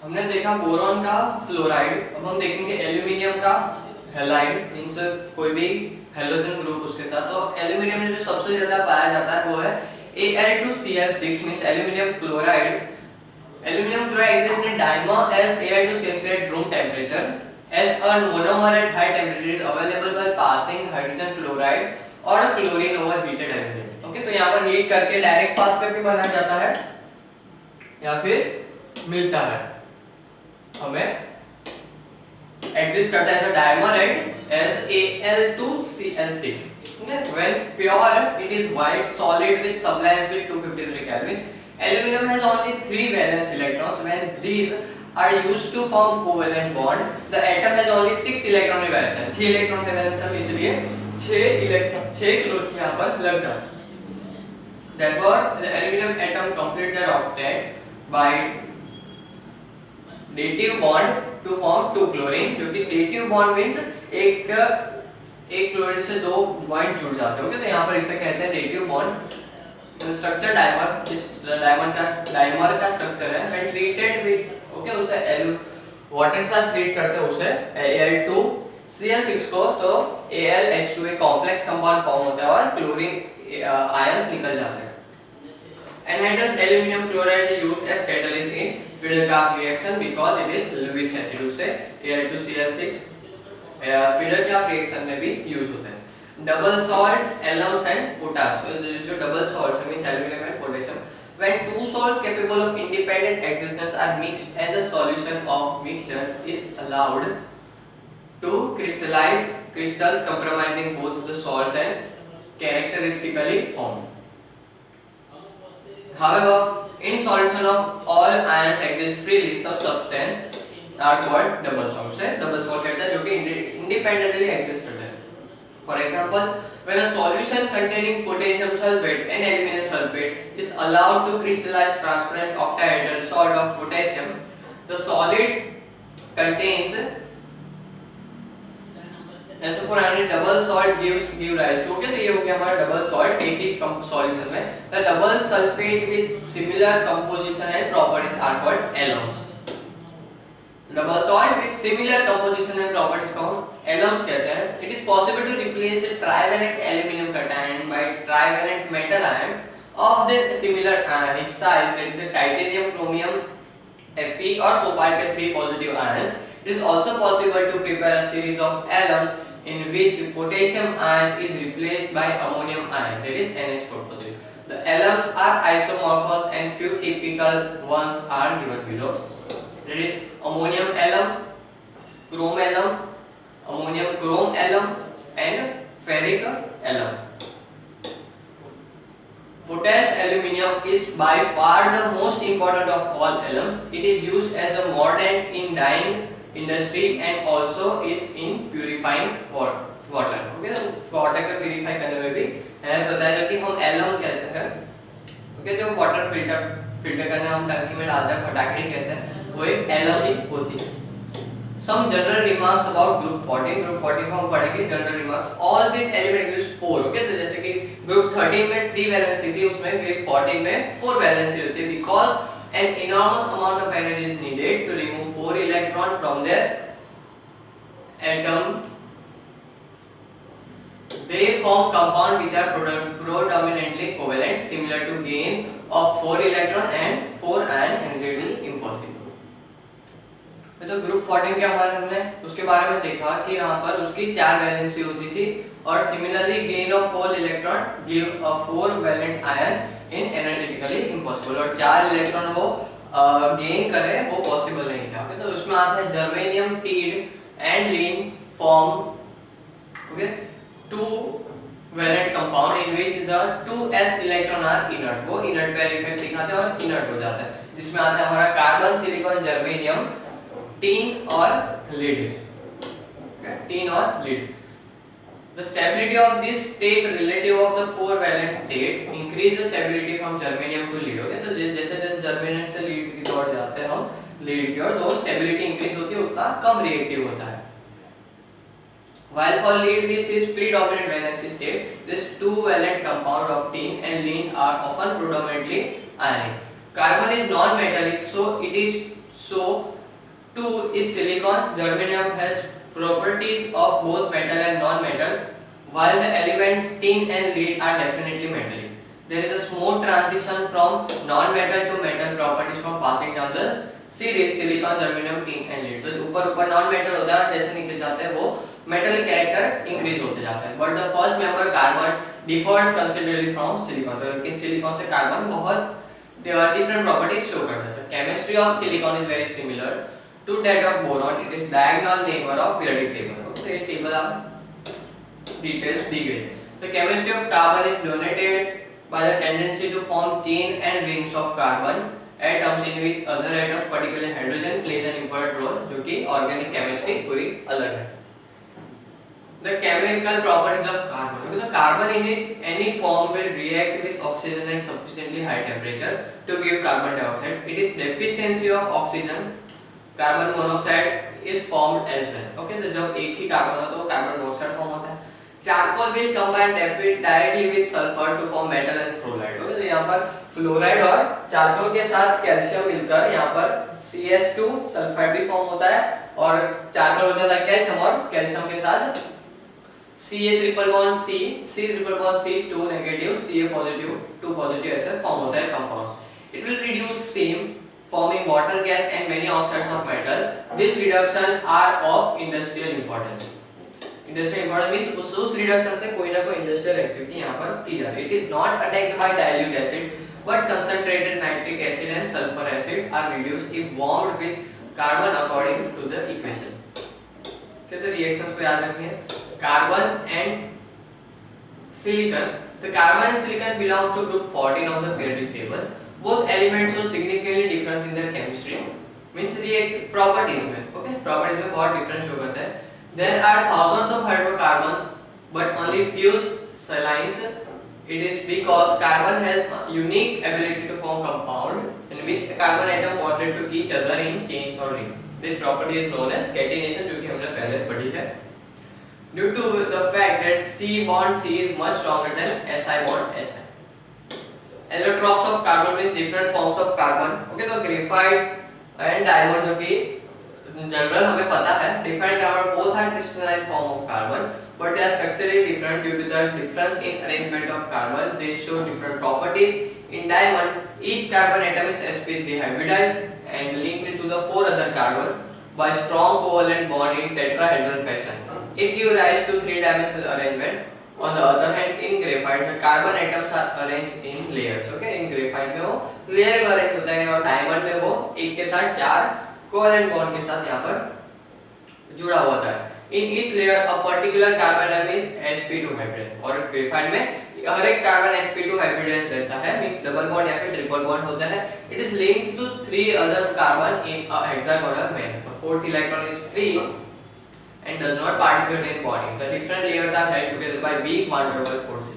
हमने देखा बोरॉन का फ्लोराइड, अब हम देखेंगे एल्यूमिनियम का हैलाइड, मींस कोई भी हेलोजन ग्रुप उसके साथ। तो एल्यूमिनियम में जो सबसे ज्यादा पाया जाता है वो है Al2Cl6 means aluminium chloride. Aluminum chloride exists in dimer as Al2CH at room temperature. As a monomer at high temperature is available by passing hydrogen chloride or a chlorine over heated aluminum. Okay, तो यहाँ पर heat करके direct pass करके बनाया जाता है या फिर मिलता है हमें एग्जिस्ट करता है as dimer at as Al2Cl6. Okay, when pure it is white solid with sublimes with 253 Kelvin. Aluminum has only 3 valence electrons. When these are used to form covalent bond, the atom has only 6 electron valence. 6 electron के valence हम इसलिए 6 electron 6 kilo यहाँ पर लग जाते हैं। Therefore, the aluminum atom complete their octet by dative bond to form 2 chlorine, क्योंकि dative bond means एक क्लोरीन से 2 बॉन्ड जुड़ जाते हैं। ओके, तो यहाँ पर इसे कहते हैं dative bond। स्ट्रक्चर डाइमर, इस डाइमर का स्ट्रक्चर है व्हेन ट्रीटेड विद ओके उसे वाटर के साथ ट्रीट करते हैं उसे Al2Cl6 को, तो AlH2 एक कॉम्प्लेक्स कंपाउंड फॉर्म होता है और क्लोरीन आयंस निकल जाते हैं। Anhydrous aluminium chloride is used as catalyst in Friedel Crafts reaction because it is Lewis acid, उससे Al2Cl6 फिडलकार्फ रिएक्शन में भी यूज होता है। Double salt, alums and potash. So जो double salts means aluminum and potassium. When two salts capable of independent existence are mixed and the solution of mixture is allowed to crystallize crystals comprising both the salts and characteristically formed. However, in solution of all ions exist freely, some substance are called double salts. Double salt कहते हैं जो कि independently exist करते हैं। For example, when a solution containing potassium sulfate and aluminum sulfate is allowed to crystallize transparent octahedral salt of potassium, the solid contains SO400 double salt give rise to, okay, तो ये हो गया हमारा double salt एक ही solution में। The double sulfate with similar composition and properties are called alums. Double salt with similar composition and properties को हम alums कहते हैं। It is possible to replace the trivalent aluminum cation by trivalent metal ion of the similar ionic size, that is a titanium, chromium, Fe or cobalt के 3 positive ions. It is also possible to prepare a series of alums in which potassium ion is replaced by ammonium ion, that is NH4 positive. The alums are isomorphous and few typical ones are given below. That is ammonium alum, chrome alum, ammonium chrome alum and ferric alum. Potash aluminium is by far the most important of all alums. It is used as a mordant in dyeing industry and also is in purifying water. Okay, तो water का purify करने में भी है बताया जो कि हम alum कहते हैं। Okay, जो water filter करने हम टंकी में डालते हैं फटाकड़ी कहते हैं, वो एक alum ही होती है। Some general remarks about group 14. Group 14 को हम पढ़ेंगे general remarks. All these elements use 4. Okay, तो जैसे कि group 13 में 3 valency थी, उसमें group 14 में 4 valency होती है because an enormous amount of energy is needed to remove 4 electrons from their atom. They form compounds which are predominantly covalent, similar to gain of 4 electron and 4 ion energetically impossible. तो group 14 के हमारे हमने उसके बारे में देखा कि यहाँ पर उसकी 4 वैलेंसी होती थी और similarly gain of 4 electron give a 4 valent ion in energetically impossible, और 4 इलेक्ट्रॉन वो गेन करे वो पॉसिबल नहीं था। तो उसमें आता है germanium tin and lead form okay 2 valent compound in which the 2s electron are inert, वो इनर्ट पेयर इफेक्ट दिखाते हैं और इनर्ट हो जाता है, जिसमें आता है हमारा कार्बन, सिलिकॉन, जर्मेनियम, टीन और लीड। टीन और lead. The stability of this state relative of the 4 valent state increase the stability from germanium to lead। Okay, तो जैसे जैसे जर्मेनियम से लीड की ओर जाते हैं हम लीड की ओर, तो स्टेबिलिटी इंक्रीज होती है, उतना कम रिएक्टिव होता है। While for lead this is predominant valency state, this 2 valent compound of tin and lead are often predominantly ionic. Carbon is non-metallic, so it is so Two is silicon. Germanium has properties of both metal and non-metal, while the elements tin and lead are definitely metallic. There is a smooth transition from non-metal to metal properties from passing down the series silicon, germanium, tin and lead. तो ऊपर ऊपर non-metal होता है, जैसे नीचे जाते हैं वो metallic character increase होते जाता है. But the first member carbon differs considerably from silicon. तो लेकिन silicon से carbon बहुत different properties show करता है. Chemistry of silicon is very similar to that of boron. It is diagonal neighbor of periodic table. तो ये table आप details दी गई. The chemistry of carbon is dominated by the tendency to form chain and rings of carbon atoms in which other atoms, particularly hydrogen, plays an important role. जो कि organic chemistry पूरी अलग है. The chemical properties of carbon. The carbon in any form will react with oxygen at sufficiently high temperature to give carbon dioxide. It is deficiency of oxygen. Carbon monoxide is formed as well. Okay, तो जब एक ही carbon हो तो carbon monoxide form होता है. Charcoal will combine directly with sulfur to form metal and fluoride. Okay, तो यहाँ पर फ्लोराइड और चारकोल के साथ कैल्शियम मिलकर यहाँ पर CS2 सल्फाइड भी फॉर्म होता है और चारकोल होता है कैल्शियम और कैल्शियम के साथ Ca triple bond C, C triple bond C, 2 negative, Ca positive, 2 positive ऐसे फॉर्म होता है compound. It will reduce steam, forming water gas and many oxides of metal. These reductions are of industrial importance. Industrial importance means उस reduction से कोई ना कोई industrial activity यहाँ पर की जा रही है. It is not attacked by dilute acid, but concentrated nitric acid and sulfur acid are reduced if warmed with carbon according to the equation. क्या तो reactions को याद रखनी है. Carbon and silicon. The carbon and silicon belong to group 14 of the periodic table. Both elements show significantly difference in their chemistry. Means react properties में. Okay, properties में बहुत difference show करता है. There are thousands of hydrocarbons, but only few salines. It is because carbon has a unique ability to form compound in which the carbon atom bonded to each other in chains or ring. This property is known as catenation, जो कि हमने पहले पढ़ी है. Due to the fact that C bond C is much stronger than Si bond Si. Allotropes of carbon means different forms of carbon. Okay, तो graphite and diamond जो कि general हमें पता है, different carbon both are crystalline form of carbon, but they are structurally different due to the difference in arrangement of carbon. They show different properties. In diamond, each carbon atom is sp3 hybridized and linked to the 4 other carbon by strong covalent bond in tetrahedral fashion. It gives rise to 3-dimensional arrangement. On the other hand, in graphite, the carbon atoms are arranged in layers. Okay, in graphite में वो layer में arrange होता है और diamond में वो एक के साथ 4 covalent bond के साथ यहाँ पर जुड़ा होता है. In each layer, a particular carbon atom is sp2 hybrid. और graphite में हर एक carbon sp2 hybrid रहता है, means double bond या फिर triple bond होता है. It is linked to 3 other carbon in a hexagonal manner. The fourth electron is free and does not participate in bonding. The different layers are held together by weak van der Waals forces.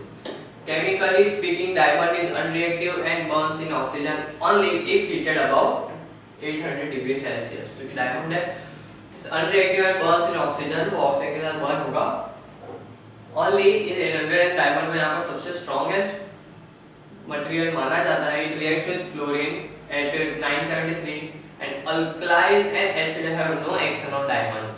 Chemically speaking, diamond is unreactive and burns in oxygen only if heated above 800 degrees Celsius. जो कि diamond है, unreactive and burns in oxygen, तो oxygen के साथ burn होगा. Only is 800 and diamond में यहाँ पर सबसे strongest material माना जाता है. It reacts with fluorine at 973 and alkalis and acid have no action on diamond.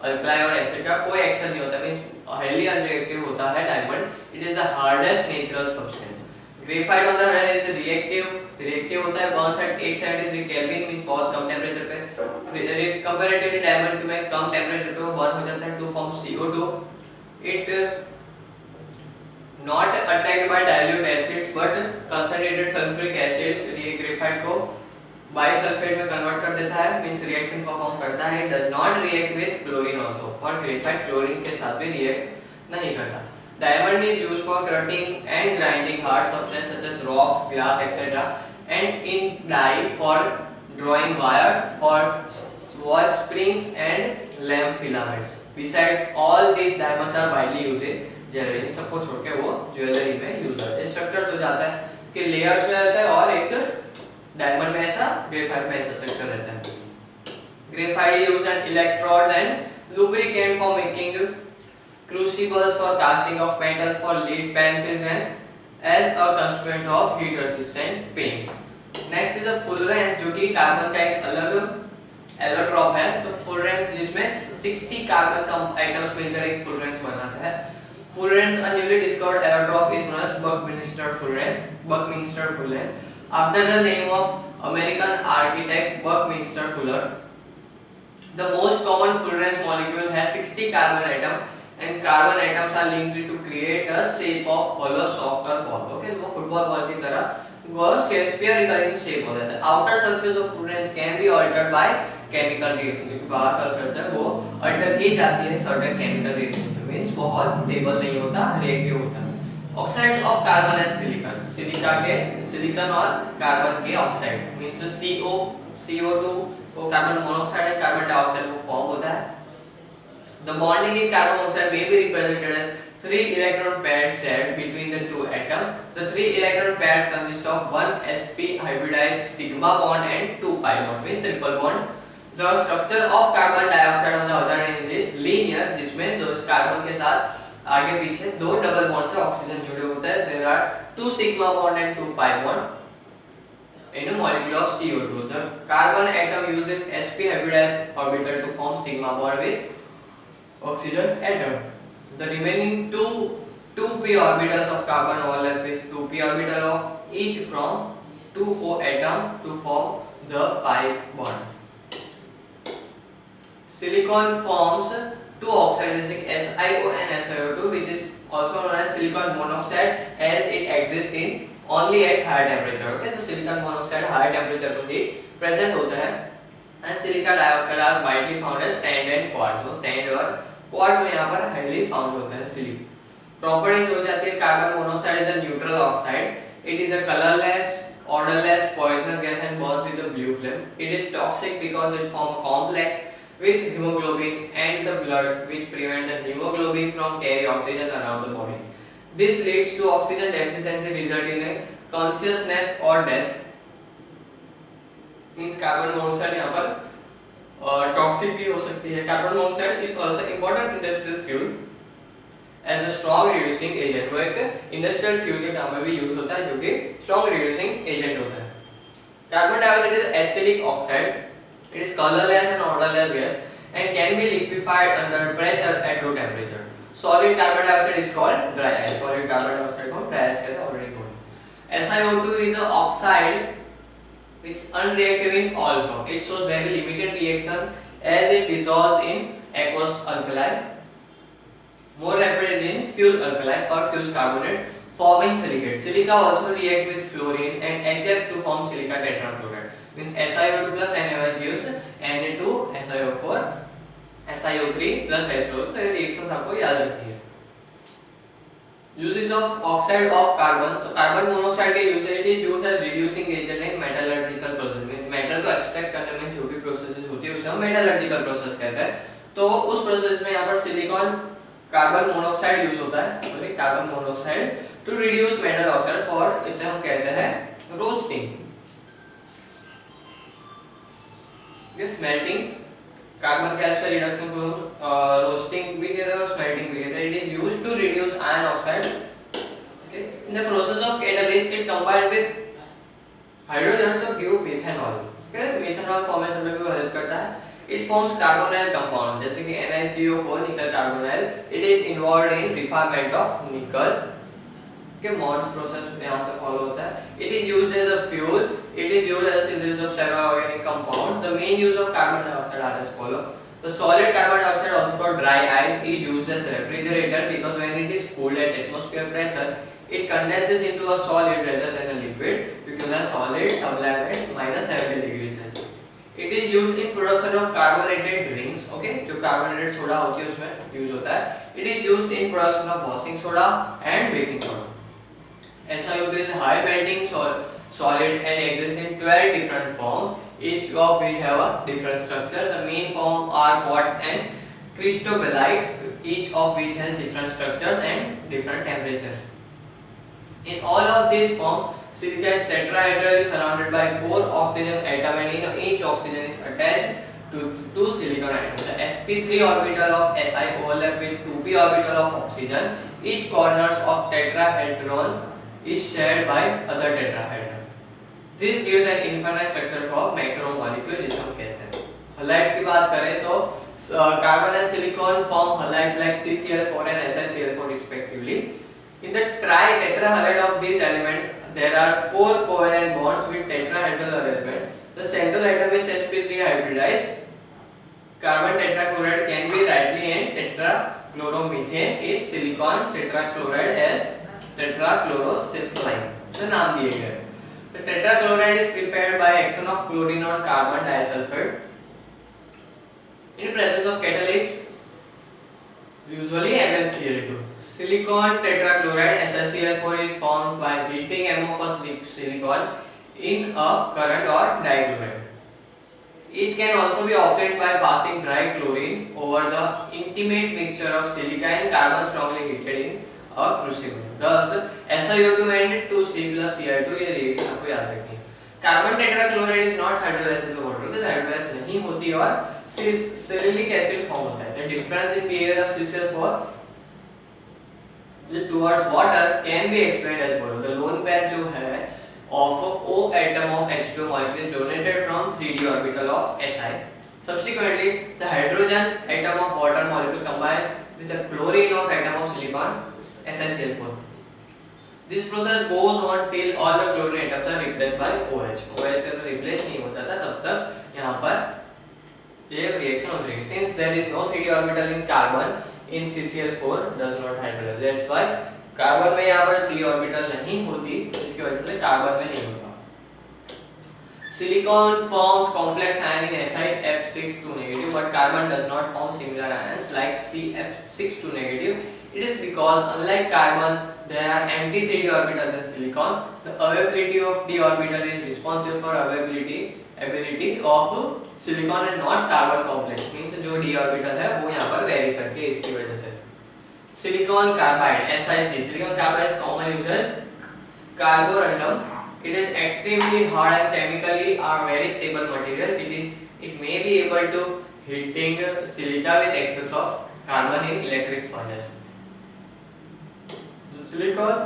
Alkali और एसिड का कोई एक्शन नहीं होता, मींस हाईली अनरिएक्टिव होता है diamond. It is the hardest natural substance. Graphite on the other hand is reactive होता है, burns at 873 kelvin, means बहुत कम टेंपरेचर पे. कंपैरेटिवली डायमंड में कम टेंपरेचर पे वो बर्न हो जाता है to form CO2. It not attacked by dilute acids but concentrated sulphuric acid ये ग्रेफाइट को बाइसल्फेट में कन्वर्ट कर देता है, मींस रिएक्शन परफॉर्म करता है. Does not react with chlorine also, और ग्रेफाइट क्लोरीन के साथ भी रिएक्ट नहीं करता. Diamond is used for cutting and grinding hard substance such as rocks, glass etcetera, and in die for drawing wires, for wall springs and lamp filaments. Besides all this diamonds are widely used in jewellery. सबको छोड़ के वो jewellery में use होता है. Structures हो जाता है कि लेयर्स में रहता है और एक डायमंड में ऐसा, ग्रेफाइट में ऐसा स्ट्रक्चर रहता है. Graphite is used as electrodes and lubricant for making crucibles, for casting of metal, for lead pencils and as a constituent of heat resistant paints. Next is the fullerenes, जो कि carbon का एक अलग allotrope है तो full range जिसमें 60 carbon कम atoms मिलकर एक फुल रेंज बनाता है. Full range a newly discovered allotrop is known as Buckminster full range after the name of American architect Buckminster Fuller. The most common full range molecule has 60 carbon atom and carbon atoms are linked to create a shape of hollow soccer ball. Okay, वो football ball की तरह वो spherical in shape हो जाता है. Outer surface of full range can be altered by chemical reaction. जो कि बाहर सरफेस है वो अल्टर की जाती है certain chemical reaction से. मींस बहुत स्टेबल नहीं होता, रिएक्टिव होता है. Oxides of carbon and silicon. Silicon और कार्बन के ऑक्साइड्स मींस CO2 वो कार्बन मोनोऑक्साइड है, कार्बन डाइऑक्साइड वो फॉर्म होता है. The bonding in carbon monoxide may be represented as 3 electron pairs shared between the two atoms. The 3 electron pairs consist of one sp hybridized sigma bond and 2 pi bond with triple bond. The structure of carbon dioxide on the other hand is linear, जिसमें दो carbon के साथ आगे पीछे दो double bond से oxygen जुड़े होते हैं. There are 2 sigma bond and 2 pi bond in a molecule of CO2. The carbon atom uses sp hybridized orbital to form sigma bond with oxygen atom. The remaining two p orbitals of carbon overlap with 2p orbital of each from 2o atom to form the pi bond. Silicon forms two oxides like SiO and SiO2, which is also known as silicon monoxide as it exists in only at higher temperature. Okay, so silicon monoxide higher temperature पर ही present होता है. And silicon dioxide are widely found as sand and quartz. So sand और quartz में यहाँ पर highly found होता है सिलिक. प्रॉपर्टीज हो जाती है. Carbon monoxide is a neutral oxide. It is a colourless, odorless, poisonous gas and burns with a blue flame. It is toxic because it forms a complex with hemoglobin and the blood which prevent the hemoglobin from carry oxygen around the body. This leads to oxygen deficiency resulting in consciousness or death. Means carbon monoxide यहाँ पर toxic भी हो सकती है. Carbon monoxide is also important industrial fuel as a strong reducing agent. वो एक industrial fuel के काम में भी यूज होता है जो कि स्ट्रॉन्ग रिड्यूसिंग एजेंट होता है. Carbon dioxide is acidic oxide. It is colourless and odorless gas and can be liquefied under pressure at low temperature. Solid carbon dioxide is called dry ice. Solid carbon dioxide को dry ice कहते हैं, already known. SiO2 is a oxide which is unreactive in all form. It shows very limited reaction as it dissolves in aqueous alkali, more rapidly in fused alkali or fused carbonate, forming silicate. Silica also react with fluorine and HF to form silica tetrafluoride. Means SiO2 plus NaOH gives Na2SiO4, SiO3 plus H2O. तो ये reactions आपको याद रखनी है. Uses of oxide of carbon. तो carbon monoxide के utilities use है reducing agent in metallurgical process में. मेटल को एक्सट्रैक्ट करने में जो भी प्रोसेसेस होती है उसे हम मेटलर्जिकल प्रोसेस कहते हैं. तो उस प्रोसेस में यहाँ पर सिलिकॉन कार्बन मोनोऑक्साइड यूज होता है. Sorry, carbon monoxide to reduce metal oxide for, इसे हम कहते हैं रोस्टिंग. ये स्मेल्टिंग, कार्बन कैल्शियम रिडक्शन को रोस्टिंग भी कहते हैं और स्मेल्टिंग भी कहते हैं. It is used to reduce iron oxide. Okay, in the process of catalysis it combined with hydrogen to give methanol. Okay, methanol formation में भी हेल्प करता है. इट फॉर्म्स कार्बोनाइल कंपाउंड जैसे कि NiCO4 nickel carbonyl. It is involved in refinement of nickel के Mond's process यहां से follow होता है. It is used as a fuel. It is used as synthesis of several organic compounds. The main use of carbon dioxide are as follow. The solid carbon dioxide, also called dry ice, is used as refrigerator because when it is cooled at atmosphere pressure, it condenses into a solid rather than a liquid because a solid sublimates -70 degrees Celsius. It is used in production of carbonated drinks. Okay, जो carbonated soda होती है उसमें use होता है. It is used in production of washing soda and baking soda. SiO2 is a high melting solid and exists in 12 different forms, each of which have a different structure. The main form are quartz and cristobalite, each of which has different structures and different temperatures. In all of these forms, silica is tetrahedral, is surrounded by 4 oxygen atoms and in each oxygen is attached to 2 silicon atoms. The sp3 orbital of Si overlap with 2p orbital of oxygen. Each corners of tetrahedron is shared by other tetrahedron. This gives an infinite structure for macromolecule जिसे हम कहते हैं. की बात करें तो carbon and silicon form halides like CCl4 and SiCl4 respectively. In the tri-tetrahalide of these elements, there are 4 covalent bonds with tetrahedral arrangement. The central atom is sp3 hybridized. Carbon tetrachloride can be rightly and tetrachloromethane is silicon tetrachloride as tetrachlorosiliciline. So नाम दिए गए. The tetrachloride is prepared by action of chlorine on carbon disulfide. In presence of catalyst, usually MnCl2. Silicon tetrachloride SiCl4 is formed by heating amorphous silicon in a current or dichloride. It can also be obtained by passing dry chlorine over the intimate mixture of silica and carbon strongly heated in a crucible. Thus, SiO2 and 2C plus Cl2 ये reaction आपको याद रखनी है. Carbon tetrachloride is not hydrolyzed in the water because hydrolyzed नहीं होती और सिलिलिक acid form होता है. The difference in behavior of CCl4 towards water can be explained as follows. The lone pair जो है of O atom of H2 molecule is donated from 3d orbital of Si. Subsequently, the hydrogen atom of water molecule combines with the chlorine of atom of silicon SiCl4. This process goes on till all the chlorine atoms are replaced by OH. OH का तो replace नहीं होता था तब तक यहाँ पर ये reaction होती है. Since there is no 3d orbital in carbon, in CCl4 does not hydrolyze. That's why carbon में यहाँ पर 3 ऑर्बिटल नहीं होती, इसकी वजह से कार्बन में नहीं होता. Silicon forms complex ion in SiF6 negative, but carbon does not form similar ions like CF6 negative. It is because unlike carbon, there are empty 3d orbitals in silicon. The availability of d orbital is responsible for ability of silicon and not carbon complex. Means जो d orbital है वो यहाँ पर vary करती है इसकी वजह से. Silicon carbide SiC. Silicon carbide is commonly used carborundum. It is extremely hard and chemically are very stable material. It may be able to heating silica with excess of carbon in electric furnace. Silicon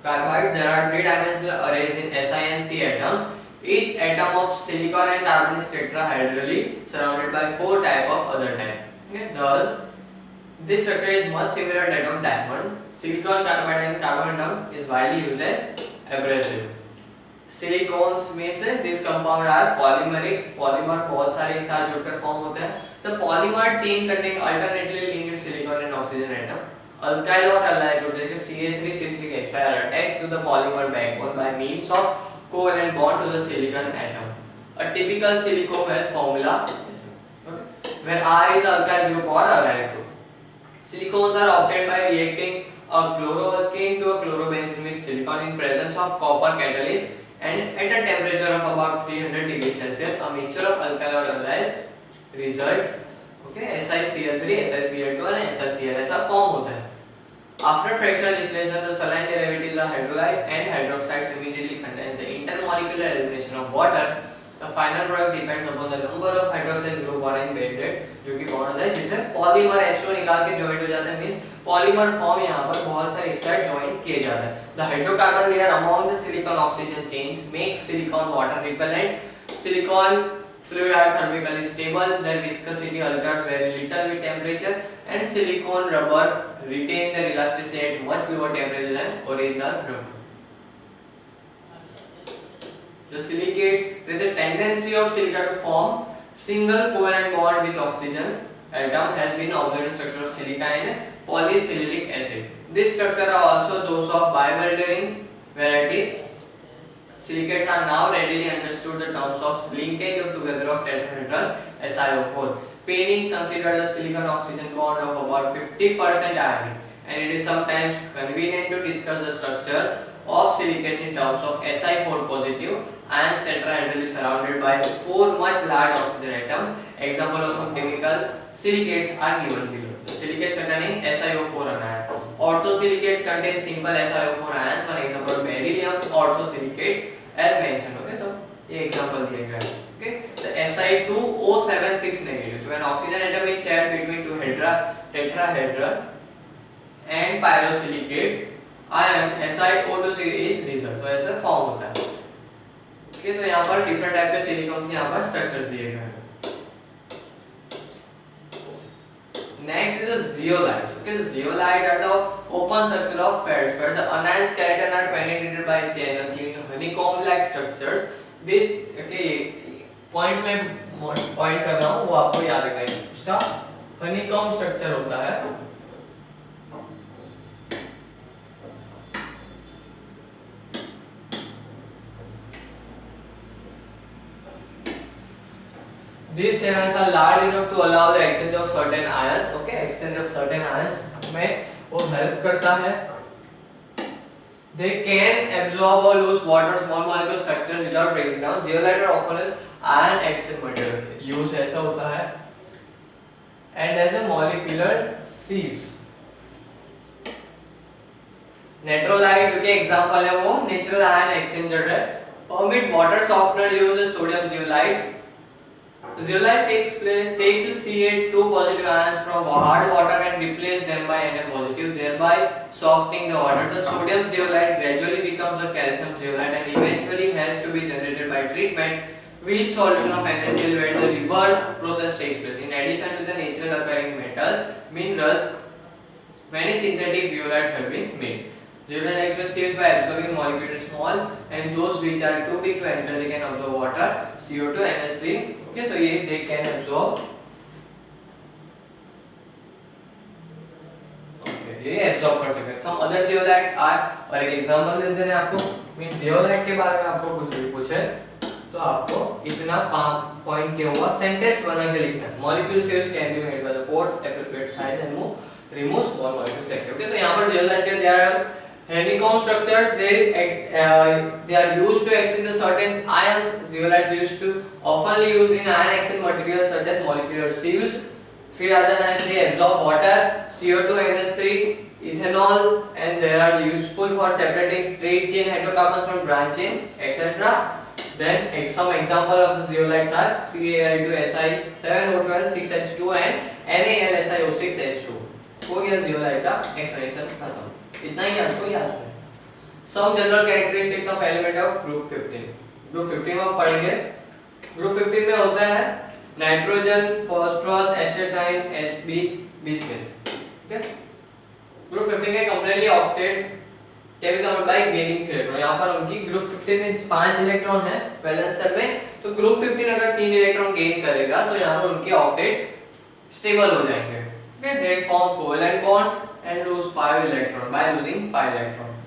carbide, there are 3 dimensional arrays in Si and C atoms. Each atom of silicon and carbon is tetrahedrally surrounded by 4 type of other type. Okay? Thus, this structure is much similar to that of diamond. Silicon carbide and carbonundum is widely used as abrasive. Silicones means this compound are polymeric. Polymer बहुत सारे एक साथ जुड़कर form होते हैं. The polymer chain containing alternately linked silicon and oxygen atom. Alkyl or allyl groups like CH3CH5 are attached to the polymer backbone by means of covalent bond to the silicon atom. A typical silicone has formula where R is alkyl group or allyl group. Silicones are obtained by reacting a chloroalkane to a chlorobenzene with silicon in presence of copper catalyst and at a temperature of about 300 degrees Celsius. A mixture of alkyl or allyl results. Okay, SiCl3, SiCl2 and SiCl ऐसा form होता है. After fractional distillation, the saline derivatives are hydrolyzed and hydroxides immediately contain the intermolecular elimination of water. The final product depends upon the number of hydroxyl group or bonded जो कि bond होता है जिससे polymer H2 निकाल के joint हो जाते हैं. मींस पॉलीमर फॉर्म यहाँ पर बहुत सारे एक साथ जॉइंट किए जाते हैं. The hydrocarbon layer among the silicon oxygen chains makes silicon water repellent. Silicon fluid are thermically stable. Their viscosity alters very little with temperature, and silicone rubber retain their elasticity at much lower temperature than original rubber. The silicates, there is a tendency of silica to form single covalent bond with oxygen atom has been observed in structure of silica and polysililic acid. This structure are also those of biomeldering varieties. Silicates are now readily understood the terms of linkage of together of tetrahedral SiO4. Paining considered the silicon oxygen bond of about 50% iron, and it is sometimes convenient to discuss the structure of silicates in terms of Si4 positive ions tetrahedrally surrounded by 4 much large oxygen atoms. Example of some chemical silicates are given below. The silicates containing SiO4 ion. Orthosilicates contain simple SiO4 ions. For example, beryllium orthosilicates as mentioned. Okay, so ये example दिए गए हैं. Okay, the Si2O76 negative. So an oxygen atom is shared between two tetrahedral and pyrosilicate ion SiO2 is result. तो ऐसा form होता है. ठीक है, तो यहाँ पर डिफरेंट टाइप के सिलिकॉन के यहाँ पर स्ट्रक्चर्स दिए गए हैं। Next is the zeolites. Okay, the zeolites are the open structure of feldspar. The anion skeleton are penetrated by channel giving honeycomb-like structures. This okay, points में point कर रहा हूँ वो आपको याद रखना है। उसका honeycomb structure होता है। These channels are large enough to allow the exchange of certain ions. Okay, exchange of certain ions में वो help करता है। They can absorb or lose water, small molecule structures without breaking down. Zeolites are often as ion exchange material. Use ऐसा होता है and as a molecular sieves. Netrolite जो कि example है वो natural ion exchanger है। Permit water softener uses sodium zeolites. Zeolite takes Ca2 positive ions from hard water and replaces them by Na positive, thereby softening the water. The sodium zeolite gradually becomes a calcium zeolite and eventually has to be generated by treatment with solution of NaCl where the reverse process takes place. In addition to the naturally occurring metals, minerals, many synthetic zeolites have been made. Zeolite exchange saves by absorbing molecules small and those which are too big to enter they can absorb water, CO2, NH3. Okay, तो ये they can absorb. Okay, ये absorb कर सकते हैं. Some other zeolites are और एक example देते हैं आपको. Means zeolite के बारे में आपको कुछ भी पूछे तो आपको इतना पॉइंट के हुआ सेंटेंस बना के लिखना है. Molecule saves can be made by the pores, appropriate size and remove small molecules. Okay, तो यहाँ पर zeolites they are honeycomb structure. They are used to exchange the certain ions. Zeolites used to often used in ion exchange materials such as molecular sieves. फिर आता है they absorb water, CO2, NH3, ethanol, and they are useful for separating straight chain hydrocarbons from branch chain, etc. Then some example of the zeolites are CaI2Si7O12 6H2 and NaLSiO6H2. हो गया zeolite का explanation खत्म. इतना ही आपको याद है. Some general characteristics of element of group 15. Group 15 में पढ़ेंगे. Group 15 में होता है नाइट्रोजन, फास्फोरस, एसिटाइन, Hb, बिस्मुथ. ठीक है. Group 15 में completely octet can be covered by gaining 3 electron. यहाँ पर उनकी group 15 में 5 इलेक्ट्रॉन है वैलेंस शेल में. तो group 15 अगर 3 इलेक्ट्रॉन गेन करेगा तो यहाँ पर उनके ऑक्टेट स्टेबल हो जाएंगे. Okay, they form covalent bonds and lose 5 electrons by losing 5 electrons.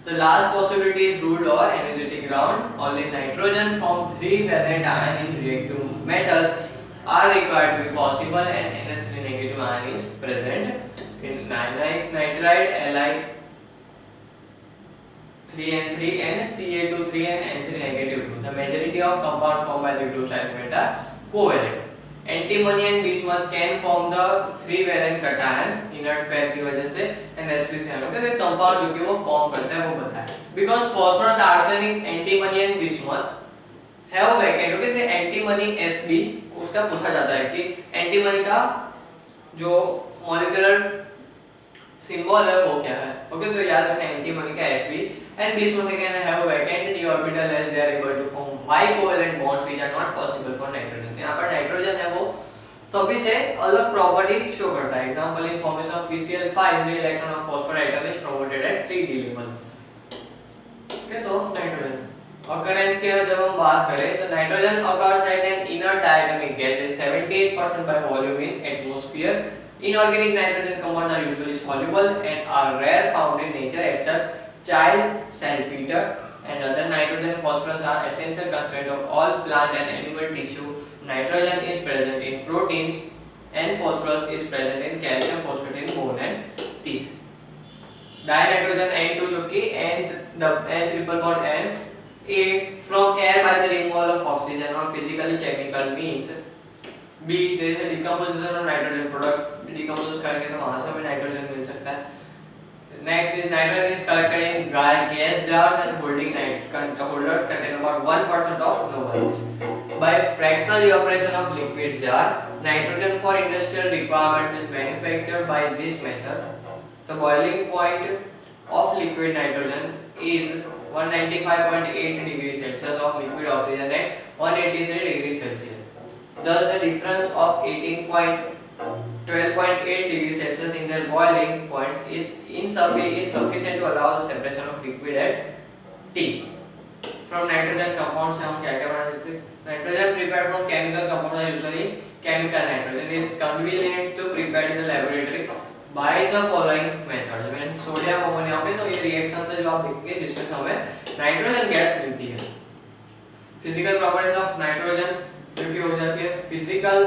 The last possibility is ruled or energetic ground. Only nitrogen from 3 valent ion in reactive metals are required to be possible and NH3 negative ion is present in nitride, Li 3N3 and Ca2 3N N3 negative 2. The majority of compounds formed by the group element are covalent. Antimony and bismuth can form the 3 valent cation inert pair की वजह से NH3 okay. तो compound जो कि वो form करता है वो बताया. Because phosphorus, arsenic, antimony and bismuth have vacant. Okay, तो antimony Sb उसका पूछा जाता है कि antimony का जो मॉलिक्यूलर सिंबल है वो क्या है. ओके, तो याद रखना antimony का Sb and bismuth can have vacant d orbital as they are able to form bicovalent bonds which are not possible for nitrogen. यहाँ पर नाइट्रोजन है वो सभी से अलग प्रॉपर्टी शो करता है. Example in formation of PCl5 the electron of phosphorus atom is promoted at 3d level. Okay, तो नाइट्रोजन occurrence के जब हम बात करें तो nitrogen occurs at an inert diatomic gas is 78% by volume in atmosphere. Inorganic nitrogen compounds are usually soluble and are rare found in nature except child saltpeter and other. Nitrogen phosphorus are essential constituent of all plant and animal tissue. Nitrogen is present in proteins and phosphorus is present in calcium phosphate in bone and teeth. Dinitrogen N2 जो कि N triple bond N A from air by the removal of oxygen or physically chemical means. B there is a decomposition of nitrogen product. Decompose करके तो वहाँ से हमें nitrogen मिल सकता है. Next is nitrogen is collected in gas jars and holders contain about 1% of nobles. By fractional evaporation of liquid jar, nitrogen for industrial requirements is manufactured by this method. The boiling point of liquid nitrogen is 195.8 degrees Celsius of liquid oxygen at 183 degrees Celsius. Thus, the difference of 12.8 degrees Celsius in their boiling points is sufficient to allow the separation of liquid at T. From nitrogen compounds से हम क्या क्या बना सकते हैं? Nitrogen prepared from chemical compounds are usually chemical nitrogen is convenient to prepare in the laboratory by the following methods. When sodium ammonia पे तो ये रिएक्शन से जो आप देखेंगे जिसमें से हमें नाइट्रोजन गैस मिलती है. फिजिकल प्रॉपर्टीज ऑफ नाइट्रोजन जो कि हो जाती है physical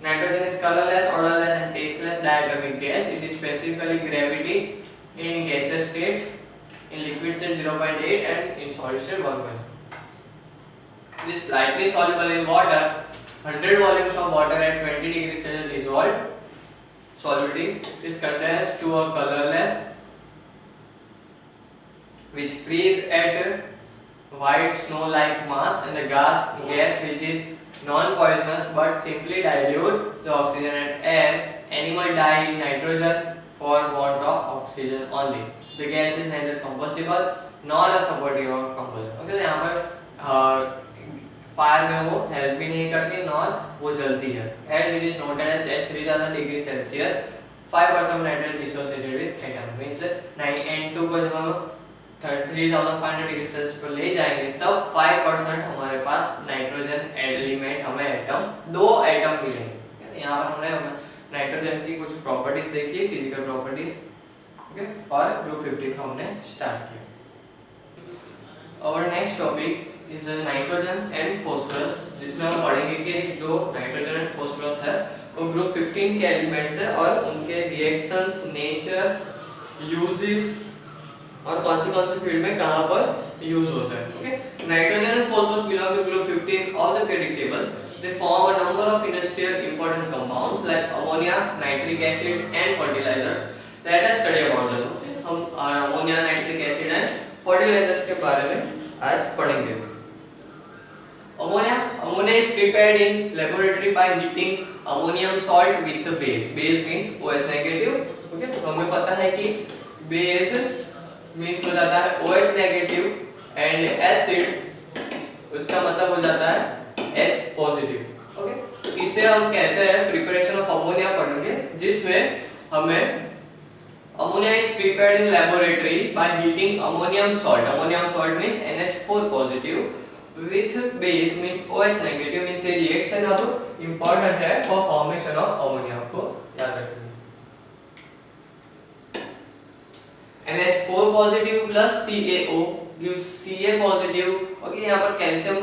nitrogen is colourless, odorless and tasteless diatomic gas. It is specifically gravity in gaseous state, in liquid state 0.8 and in solid state 1.0. It is lightly soluble in water. 100 volumes of water at 20 degrees Celsius dissolved solubility is condensed to a colorless which freeze at white snow-like mass, and the gas which is non-poisonous but simply dilute the oxygen and air. Animal die in nitrogen for want of oxygen only. The gas is neither combustible nor a supportive of combustion. Okay, तो यहाँ पर fire में वो help भी नहीं करती nor वो जलती है. And it is noted at 3000 degree Celsius 5% nitrogen dissociated with atom means N2 को जब हम 3500 डिग्री सेल्सियस पर ले जाएंगे तब 5% हमारे पास नाइट्रोजन एलिमेंट हमें एटम 2 एटम मिलेंगे. यहाँ पर हमने नाइट्रोजन की कुछ प्रॉपर्टीज देखी, फिजिकल प्रॉपर्टीज. ओके, और ग्रुप 15 को हमने स्टार्ट किया. और next topic is nitrogen and phosphorus, जिसमें हम पढ़ेंगे कि जो नाइट्रोजन एंड फास्फोरस है वो ग्रुप 15 के एलिमेंट्स है और उनके रिएक्शंस, नेचर, यूजेस और कौन सी फील्ड में कहां पर यूज होता है. Okay, nitrogen and phosphorus belong to group 15 of the periodic table. They form a number of industrial important compounds like ammonia, nitric acid and fertilizers. Let us study about them. हम ammonia, nitric acid and fertilisers के बारे में आज पढ़ेंगे. Ammonia is prepared in laboratory by heating ammonium salt with the base. Base means OH negative. Okay, हमें पता है कि base means हो जाता है OH negative and acid उसका मतलब हो जाता है H positive. Okay, इसे हम कहते हैं preparation of ammonia पढ़ेंगे, जिसमें हमें ammonia is prepared in laboratory by heating ammonium salt. Ammonium salt means NH4 positive with base means OH negative. means ये रिएक्शन अब important है for formation of ammonia. आपको याद रखना. NH4 positive plus CaO gives Ca positive. Okay, यहाँ पर calcium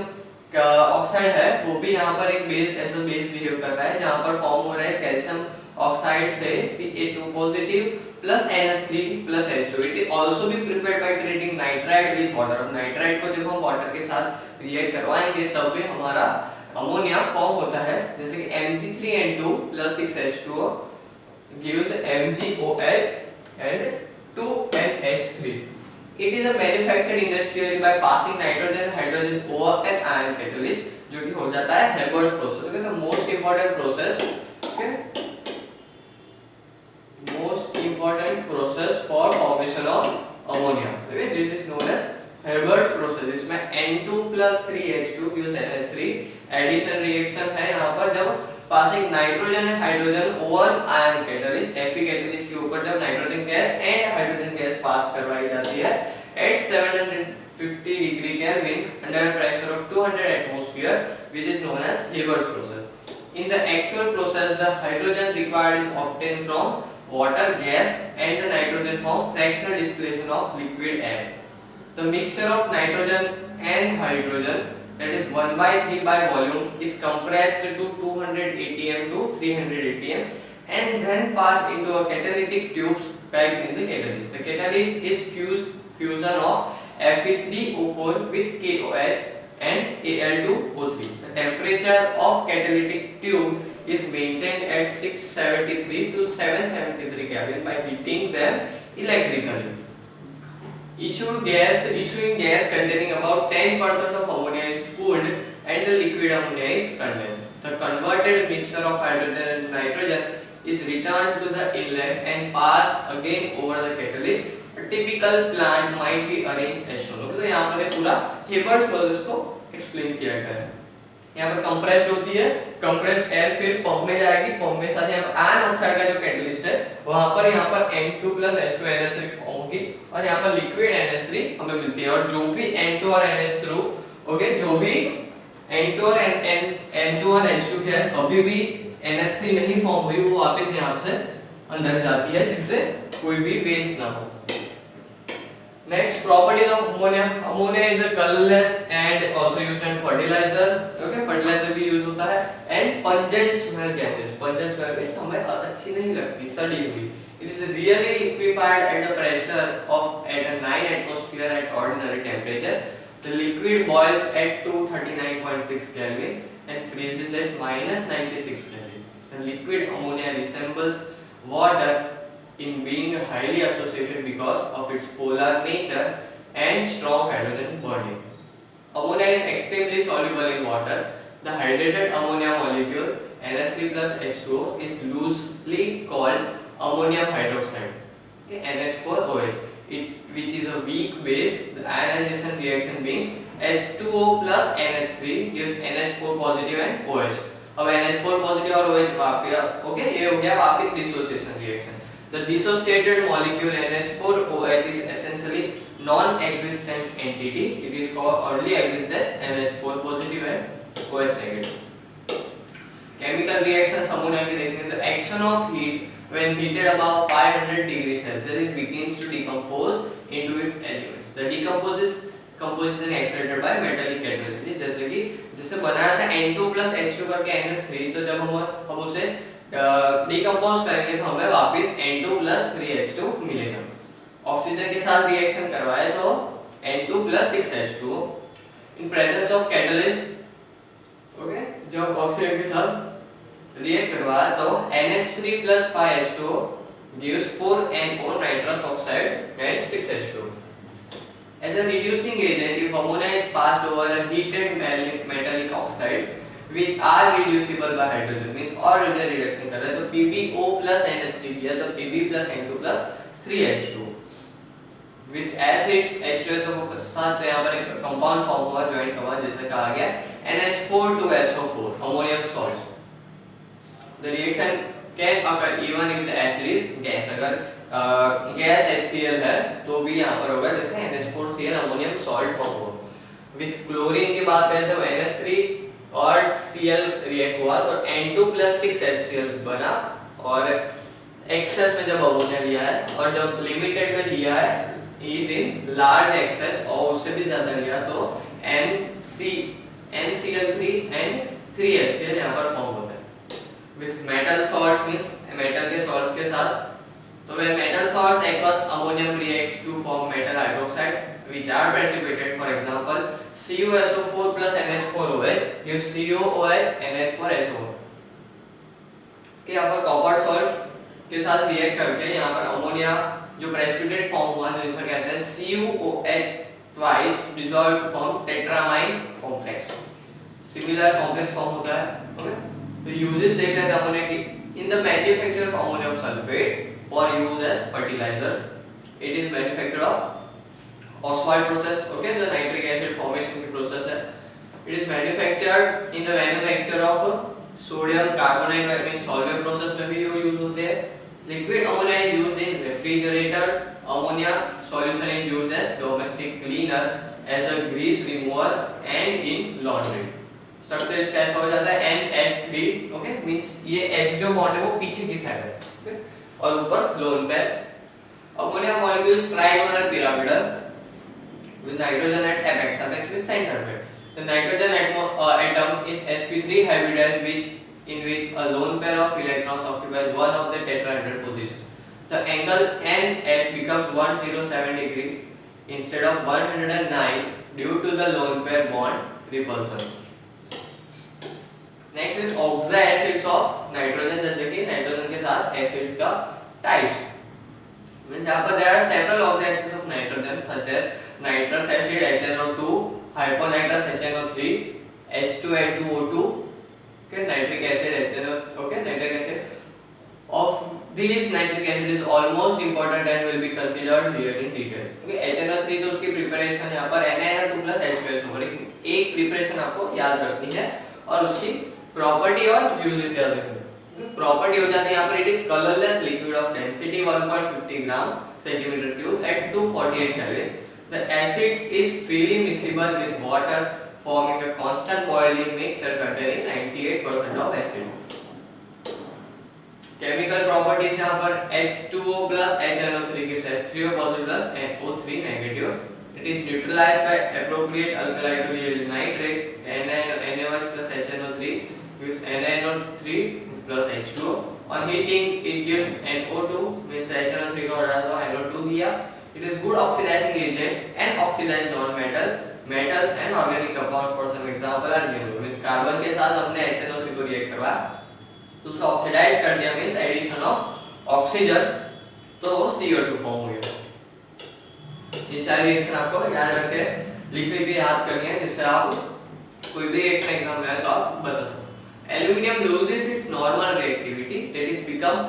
oxide है वो भी यहाँ पर एक बेस ऐसा बेस बिहेव कर रहा है जहाँ पर फॉर्म हो रहा है कैल्शियम ऑक्साइड से Ca2 positive plus NH3 plus H2. It is also be prepared by treating nitrite with water. अब नाइट्राइट को जब हम वाटर के साथ रिएक्ट करवाएंगे तब भी हमारा अमोनिया फॉर्म होता है, जैसे कि Mg3N2 plus 6H2O gives MgOH and 2NH3. It is manufactured industrially by passing nitrogen, hydrogen over an ion catalyst, जो कि हो जाता है Haber's process. Okay, the most important process. Okay, most important process for formation of ammonia. Okay, this is known as Haber's process. इसमें N2 plus 3H2 gives NH3. Addition reaction है यहाँ पर जब passing nitrogen and hydrogen over ion catalyst. Fe catalyst के ऊपर जब nitrogen gas and hydrogen gas pass करवाई जाती है at 750 degree Kelvin under pressure of 200 atmosphere, which is known as Haber's process. In the actual process, the hydrogen required is obtained from water, gas, and the nitrogen from fractional distillation of liquid air. The mixture of nitrogen and hydrogen, that is 1/3 by volume, is compressed to 200 atm to 300 atm and then passed into a catalytic tubes packed in the catalyst. The catalyst is fusion of Fe3O4 with KOH and Al2O3. The temperature of catalytic tube is maintained at 673 to 773 Kelvin by heating them electrically. Issuing gas containing about 10% of ammonia is cooled and the liquid ammonia is condensed. The converted mixture of hydrogen and nitrogen is returned to the inlet and passed again over the catalyst. A typical plant might be arranged as shown. तो यहाँ पर पूरा Haber's process को explain किया गया है। यहाँ पर कंप्रेस्ड होती है, कंप्रेस्ड एयर फिर पंप में जाएगी, पंप में साथ यहाँ पर आयन ऑक्साइड का जो कैटलिस्ट है वहां पर यहाँ पर N2 H2 NH3 फॉर्म होगी और यहाँ पर लिक्विड NH3 हमें मिलती है। और जो भी N2 और NH3 ओके, जो भी N2 और N2 और H2 गैस अभी भी NH3 नहीं फॉर्म हुई वो वापस यहाँ से अंदर जाती है जिससे कोई भी वेस्ट ना हो। Next, properties of ammonia. Ammonia is a colorless and also used in fertilizer. Okay, fertilizer भी use होता है। And pungent smell gases. Pungent smell gases हमें अच्छी नहीं लगती, सड़ी हुई। It is really liquefied at the pressure of at a 9 atmosphere at ordinary temperature. The liquid boils at 239.6 Kelvin and freezes at -96 Kelvin. The liquid ammonia resembles water in being highly associated because of its polar nature and strong hydrogen bonding. Ammonia is extremely soluble in water. The hydrated ammonia molecule NH3 plus H2O is loosely called ammonium hydroxide, okay, NH4OH, which is a weak base. The ionization reaction means H2O plus NH3 gives NH4 positive and OH. अब NH4 positive और OH वापस okay, ये हो गया वापस dissociation reaction. The dissociated molecule NH4OH is essentially non-existent entity. It is called only exists as NH4 positive and OH negative. Chemical reactions ammonia की देखें तो action of heat when heated above 500 degrees Celsius it begins to decompose into its elements. The composition extracted by metallic catalysis जैसे कि जिससे बनाया था N2 plus H2 करके NH3, तो जब हम उसे डिकम्पोज करेंगे तो हमें वापस N2 plus 3H2 मिलेगा। ऑक्सीजन के साथ रिएक्शन करवाए तो N2 plus 6H2O in presence of catalyst okay, जब ऑक्सीजन के साथ रिएक्ट करवाया तो NH3 plus 5H2O gives 4NO nitrous oxide and 6H2O. As a reducing agent, if ammonia is passed over a heated metallic oxide which are reducible by hydrogen means और reduction कर रहे हैं तो PbO plus NH3 है तो Pb plus N2 plus 3H2 with acids H2SO के साथ यहाँ पर एक कंपाउंड फॉर्म हुआ जॉइंट कंपाउंड जैसे कहा गया NH4 to SO4 ammonium salts. The reaction can occur even if the acid is gas. अगर गैस HCl है तो भी यहाँ पर होगा जैसे NH4Cl ammonium salt फॉर्म हो। with क्लोरीन की बात करें तो NH3 और Cl रिएक्ट हुआ तो N2 plus 6HCl बना और एक्सेस में जब अमोनिया लिया है और जब लिमिटेड में लिया है इज इन लार्ज एक्सेस और उससे भी ज्यादा लिया तो NCl3 and 3HCl यहाँ पर फॉर्म होता है। With metal salts means metal के सॉल्ट्स के साथ तो when metal salts aqueous ammonium reacts to form metal hydroxide which are precipitated. For example, CuSO4 plus NH4OH gives CuOH NH4SO4. कि यहाँ पर कॉपर सॉल्ट के साथ रिएक्ट करके यहाँ पर अमोनिया जो प्रेसिपिटेट फॉर्म हुआ है जिसे कहते हैं CuOH twice dissolved to form tetramine complex. Similar complex form होता है। ओके, तो यूजेस देख लेते हैं अमोनिया की। In the manufacture of ammonium sulfate for use as fertilizers, it is manufactured of Ostwald process. Okay, the nitric acid formation की process है। It is manufactured in the manufacture of sodium carbonate in solvent process में भी ये use होते हैं। Liquid ammonia is used in refrigerators. Ammonia solution is used as domestic cleaner, as a grease remover and in laundry. Structure इसका ऐसा हो जाता है NH3 ओके, मींस ये H जो बॉन्ड है वो पीछे की साइड है ओके और ऊपर lone pair. Ammonia molecules trigonal pyramidal with nitrogen at apex with center पे। The nitrogen atom is sp3 hybridized in which a lone pair of electrons occupies one of the tetrahedral positions. The angle NH becomes 107 degree instead of 109 due to the lone pair bond repulsion. Next is oxide acids of nitrogen, जैसे कि nitrogen के साथ acids का types. Means यहाँ पर there are several oxide acids of nitrogen such as nitrous acid HNO2, hyponitrous HNO3, H2N2O2, okay, nitric acid HNO, okay, nitric acid. Of This nitric acid is almost important and will be considered here in detail. Okay, HNO3 तो उसकी preparation यहाँ पर NaNO2 plus H2SO4 एक preparation आपको याद रखनी है और उसकी प्रॉपर्टी और यूजेस याद रखनी है। प्रॉपर्टी हो जाती है यहाँ पर it is colourless liquid of density 1.50 gram centimetre cube at 248 kelvin. The acids is freely miscible with water forming a constant boiling mixture containing 98% of acid. Chemical properties यहाँ पर H2O plus HNO3 gives H3O positive plus NO3 negative. It is neutralized by appropriate alkali to yield nitrate. NaOH plus HNO3 gives NaNO3 plus H2O. On heating it gives NO2 means HNO3 को हटा दो NO2 दिया. It is good oxidizing agent and oxidized metals and organic compound. For some example are given. means carbon के साथ हमने HNO3 को react करवाया तो उसे ऑक्सीडाइज कर दिया means एडिशन ऑफ ऑक्सीजन तो CO2 फॉर्म हो गया। ये सारी रिएक्शन आपको याद रख के लिख के याद करनी है जिससे आप कोई भी रिएक्शन एग्जाम में आए तो आप बता सको। Aluminium loses its normal reactivity that is become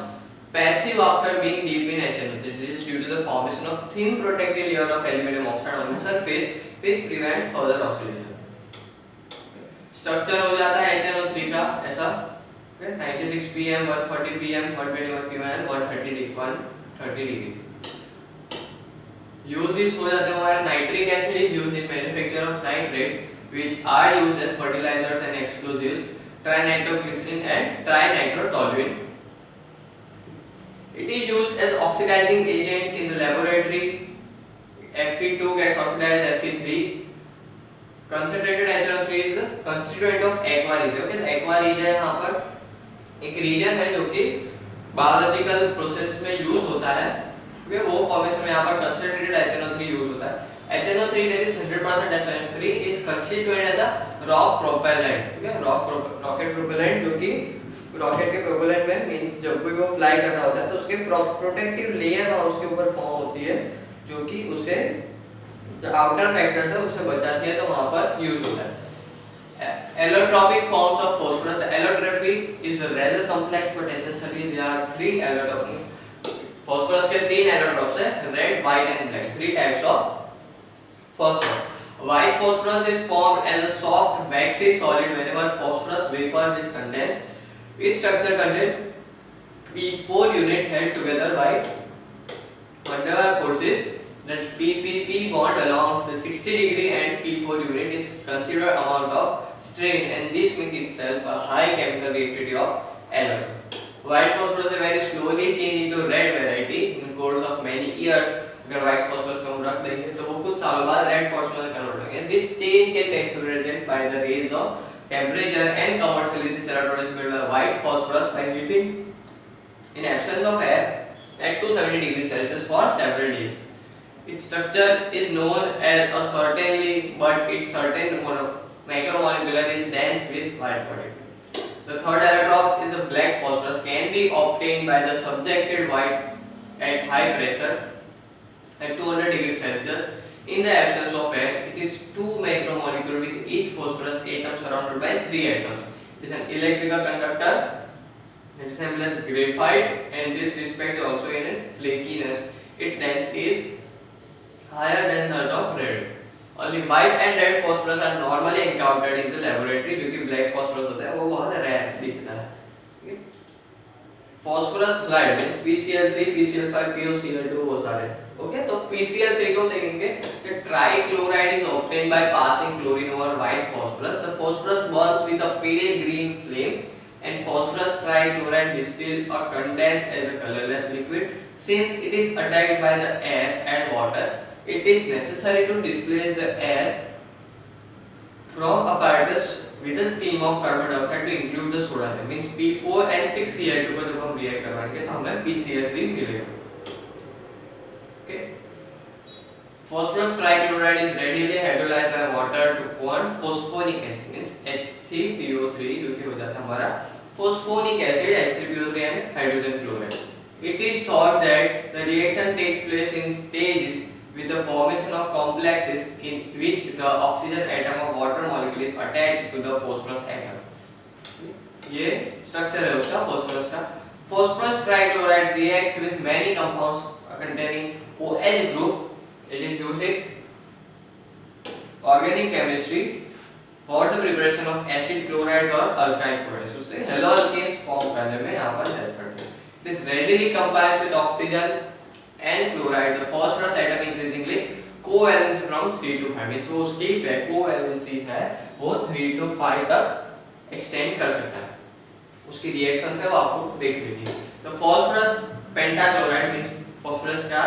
passive after being deep in HNO3. This is due to the formation of thin protective layer of aluminum oxide on the surface which prevents further oxidation. Structure हो जाता है HNO3 का ऐसा 96 pm 140 pm 121 pm and 130 degree. Uses हो जाते हैं हमारे nitric acid is used in manufacture of nitrates which are used as fertilizers and explosives, trinitroglycerin and trinitrotoluene. It is used as oxidizing agent in the laboratory. Fe2 gets oxidized Fe3. Concentrated HNO3 is a constituent of aqua regia. Okay, aqua regia यहाँ पर एक reason है जो कि biological process में use होता है। okay, वो फॉर्मेशन में यहाँ पर concentrated HNO3 यूज होता है। HNO3 that is 100% HNO3 is constituted as a rock propellant. okay, rocket propellant जो कि रॉकेट के प्रोपेलेंट में मींस जब भी वो फ्लाई कर रहा होता है तो उसके प्रोटेक्टिव लेयर और उसके ऊपर फॉर्म होती है जो कि उसे जो आउटर फैक्टर्स है उससे बचाती है तो वहां पर यूज होता है। Allotropic forms of phosphorus. Allotropy is a rather complex but essentially there are 3 allotropes. Phosphorus के 3 एलोट्रोप्स हैं red, white and black. 3 types of phosphorus. White phosphorus is formed as a soft waxy solid whenever phosphorus vapor is condensed. Its structure contains P4 unit held together by van der Waals forces. That PPP bond along the 60 degree and P4 unit is considered amount of strain and this makes itself a high chemical reactivity of alloy. White phosphorus is very slowly change into red variety in course of many years. अगर white phosphorus को हम रख देंगे तो वो कुछ सालों बाद red phosphorus में convert होंगे. This change gets accelerated by the rays of temperature and commercially this electrode is made by white phosphorus by heating in absence of air at 270 degrees Celsius for several days. Its structure is known as a certainly but its certain macromolecular is dense with white body. The third allotrope is a black phosphorus can be obtained by the subjected white at high pressure at 200 degrees Celsius. In the absence of air, it is 2 macromolecule with each phosphorus atom surrounded by 3 atoms. It is an electrical conductor. It resembles graphite and this respect also in flakiness. Its density is higher than that of red. Only white and red phosphorus are normally encountered in the laboratory. जो कि black phosphorus होता है वो बहुत rare दिखता है. Phosphorus blood means PCl3, PCl5, PoCl2 वो सारे. Okay, तो PCl3 को देखेंगे कि trichloride is obtained by passing chlorine over white phosphorus. The phosphorus burns with a pale green flame and phosphorus trichloride distilled or condensed as a colorless liquid. Since it is attacked by the air and water, it is necessary to displace the air from apparatus with a stream of carbon dioxide to include the soda. Means P4 and 6Cl2 को जब हम react करवाएंगे तो हमें PCl3 मिलेगा. Okay. Phosphorus trichloride is readily hydrolyzed by water to form phosphonic acid means H3PO3 जो कि हो जाता है हमारा phosphonic acid H3PO3 and hydrogen chloride. It is thought that the reaction takes place in stages with the formation of complexes in which the oxygen atom of water molecule is attached to the phosphorus atom. ये structure है उसका phosphorus का. Phosphorus trichloride reacts with many compounds containing OH group. It is used in organic chemistry for the preparation of acid chlorides or alkyl chlorides. उससे haloalkanes form करने में यहाँ पर help करते हैं. This readily combines with oxygen and chloride. The phosphorus atom increasingly covalence from 3 to 5 means वो उसकी covalency है वो 3 to 5 तक extend कर सकता है. उसकी रिएक्शन है वो आपको देख लीजिए. तो phosphorus pentachloride means phosphorus का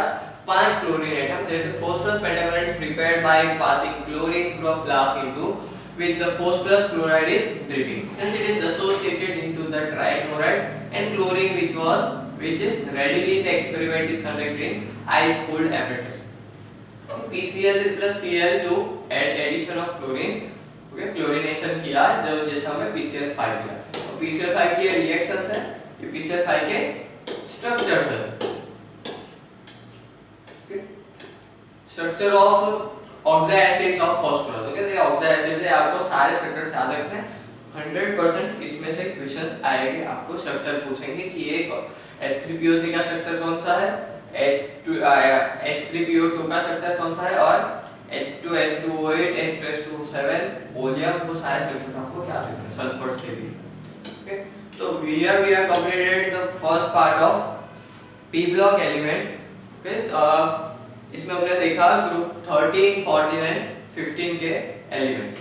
5 chlorine atom. The phosphorus pentachloride is prepared by passing chlorine through a flask into which the phosphorus chloride is dripping. Since it is associated into the trichloride and chlorine which readily the experiment is conducted in ice cooled apparatus. PCl plus Cl to add addition of chlorine. Okay, chlorination किया जो जैसा हमने PCl5 किया. तो PCl5 की reactions है. ये PCl5 के स्ट्रक्चर है. Structure of oxide of phosphorus. Okay, ये ऑक्साइड है. आपको सारे स्ट्रक्चर्स याद रखने हैं. 100% इसमें से क्वेश्चंस आएंगे. आपको स्ट्रक्चर पूछेंगे कि ये H3PO3 का स्ट्रक्चर कौन सा है, H3PO2 का स्ट्रक्चर कौन सा है और H2S2O8, H2S2O7 ओलियम. वो सारे स्ट्रक्चर्स आपको याद रखने हैं सल्फर्स के भी. ओके, तो here we have completed the first part of p block element. Okay, इसमें हमने देखा ग्रुप 13, 14 एंड 15 के एलिमेंट्स.